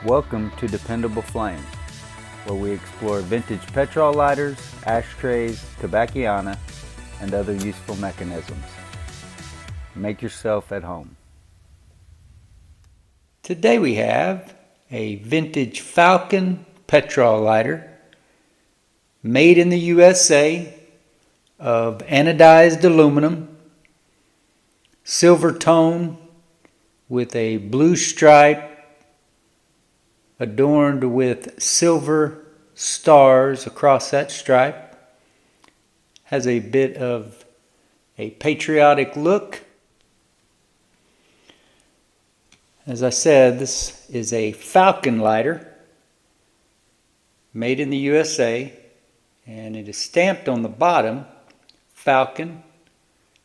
Welcome to Dependable Flame, where we explore vintage petrol lighters, ashtrays, tobacconiana, and other useful mechanisms. Make yourself at home. Today we have a vintage Falcon petrol lighter made in the USA of anodized aluminum, silver tone with a blue stripe adorned with silver stars across that stripe. Has a bit of a patriotic look. As I said, this is a Falcon lighter made in the USA, and it is stamped on the bottom, Falcon,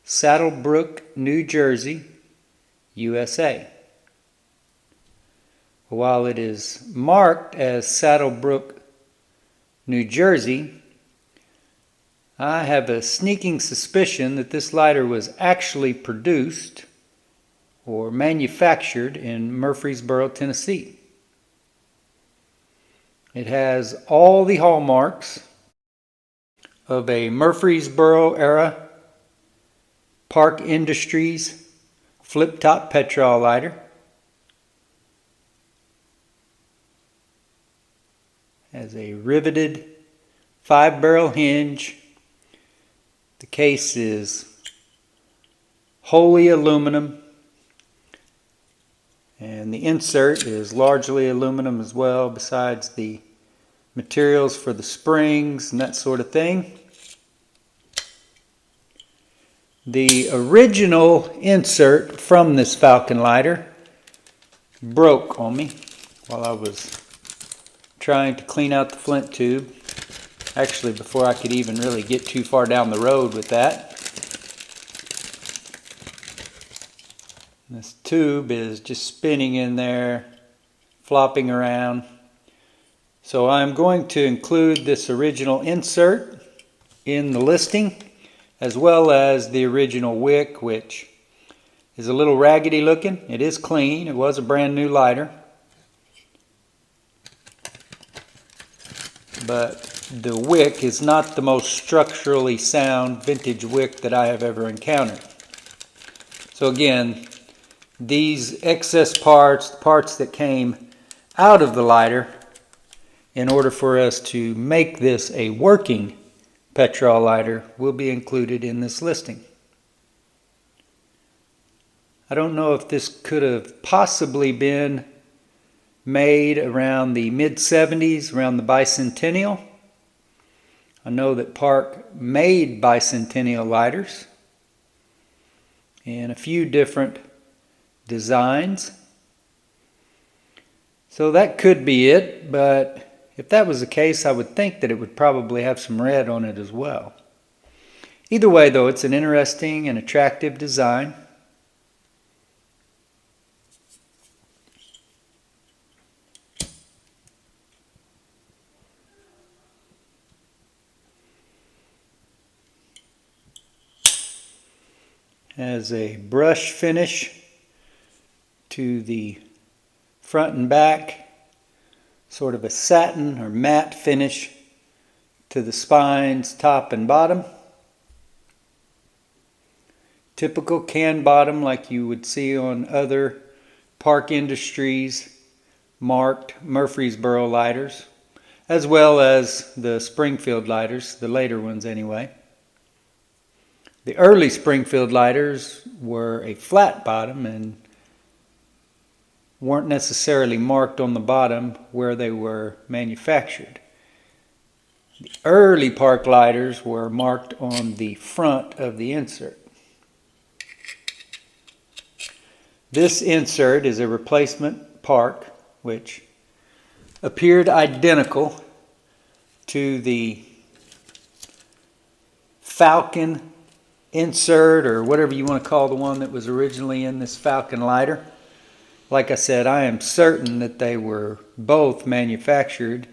SADDLEBROOK, New Jersey, USA. While it is marked as SADDLEBROOK, New Jersey, I have a sneaking suspicion that this lighter was actually produced or manufactured in Murfreesboro, Tennessee. It has all the hallmarks of a Murfreesboro era Park Industries flip-top petrol lighter. Has a riveted 5-barrel hinge. The case is wholly aluminum, and the insert is largely aluminum as well, besides the materials for the springs and that sort of thing. The original insert from this Falcon lighter broke on me while I was trying to clean out the flint tube. Actually, before I could even really get too far down the road with that. This tube is just spinning in there, flopping around. So I'm going to include this original insert in the listing, as well as the original wick, which is a little raggedy looking. It is clean. It was a brand new lighter. But the wick is not the most structurally sound vintage wick that I have ever encountered. So again, these excess parts, the parts that came out of the lighter, in order for us to make this a working petrol lighter, will be included in this listing. I don't know if this could have possibly been made around the mid-70s, around the bicentennial. I know that Park made bicentennial lighters in a few different designs. So that could be it, but if that was the case, I would think that it would probably have some red on it as well. Either way, though, it's an interesting and attractive design. Has a brush finish to the front and back, sort of a satin or matte finish to the spines, top and bottom. Typical can bottom like you would see on other Park Industries marked Murfreesboro lighters, as well as the Springfield lighters, the later ones anyway. The early Springfield lighters were a flat bottom and weren't necessarily marked on the bottom where they were manufactured. The early Park lighters were marked on the front of the insert. This insert is a replacement Park, which appeared identical to the Falcon insert, or whatever you want to call the one that was originally in this Falcon lighter. Like I said, I am certain that they were both manufactured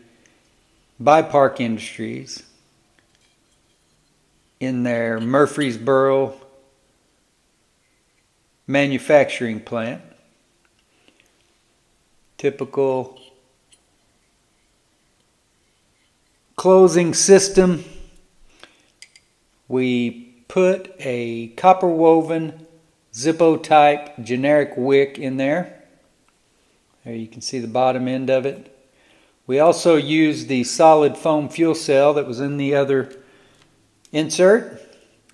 by Park Industries in their Murfreesboro manufacturing plant. Typical closing system, we put a copper woven Zippo type generic wick in there. There you can see the bottom end of it. We also used the solid foam fuel cell that was in the other insert.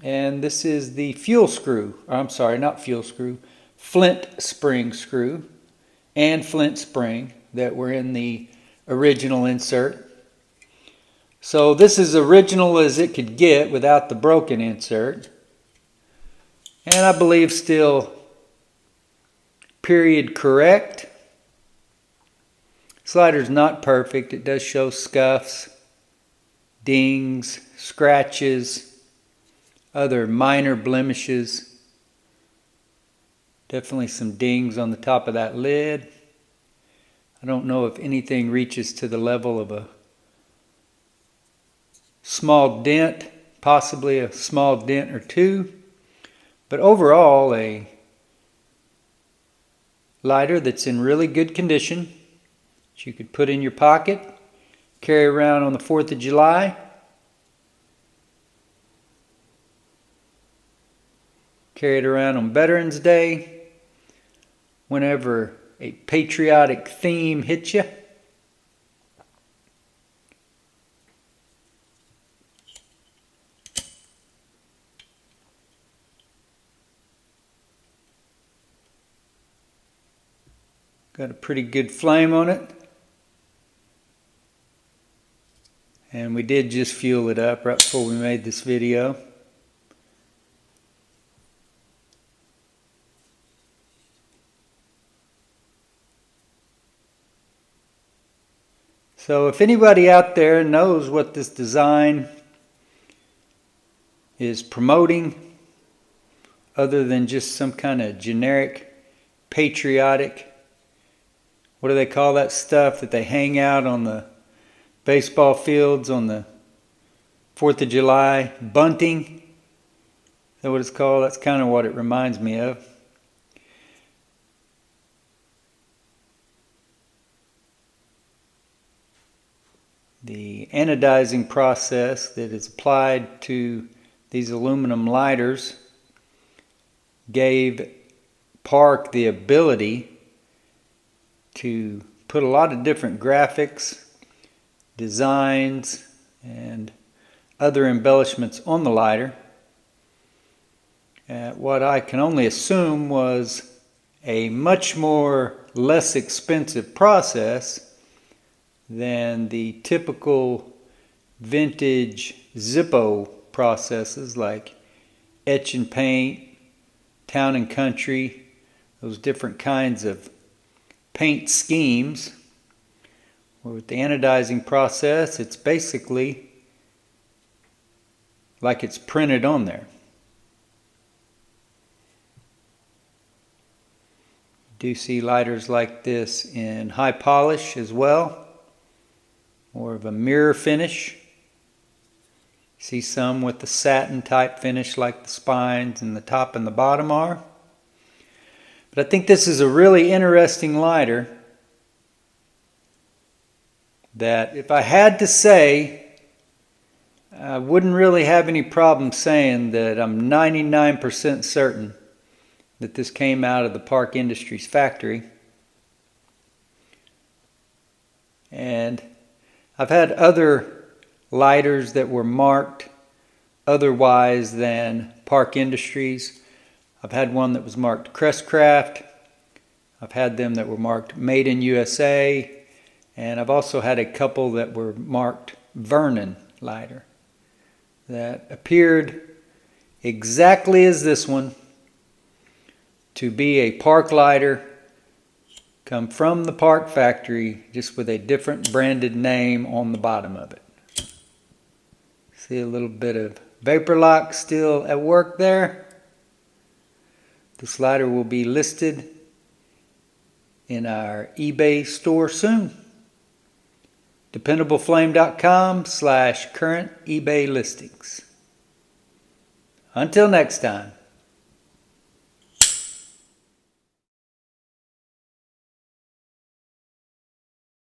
And this is the fuel screw, or I'm sorry, not fuel screw, flint spring screw and flint spring that were in the original insert. So this is original as it could get without the broken insert. And I believe still period correct. Slider's not perfect. It does show scuffs, dings, scratches, other minor blemishes. Definitely some dings on the top of that lid. I don't know if anything reaches to the level of a small dent, possibly a small dent or two. But overall, a lighter that's in really good condition that you could put in your pocket, carry around on the 4th of July. Carry it around on Veterans Day, whenever a patriotic theme hits you. Got a pretty good flame on it. And we did just fuel it up right before we made this video. So if anybody out there knows what this design is promoting, other than just some kind of generic patriotic, what do they call that stuff that they hang out on the baseball fields on the 4th of July? Bunting? Is that what it's called? That's kind of what it reminds me of. The anodizing process that is applied to these aluminum lighters gave Park the ability to put a lot of different graphics, designs, and other embellishments on the lighter at what I can only assume was a much less expensive process than the typical vintage Zippo processes like etch and paint, town and country, those different kinds of paint schemes. Where with the anodizing process, it's basically like it's printed on there. You do see lighters like this in high polish as well, more of a mirror finish. You see some with the satin type finish like the spines and the top and the bottom are. But I think this is a really interesting lighter that, if I had to say, I wouldn't really have any problem saying that I'm 99% certain that this came out of the Park Industries factory. And I've had other lighters that were marked otherwise than Park Industries. I've had one that was marked Crestcraft. I've had them that were marked Made in U.S.A. And I've also had a couple that were marked Vernon lighter that appeared exactly as this one to be a Park lighter, come from the Park factory, just with a different branded name on the bottom of it. See a little bit of vapor lock still at work there. This lighter will be listed in our eBay store soon. DependableFlame.com/current eBay listings. Until next time.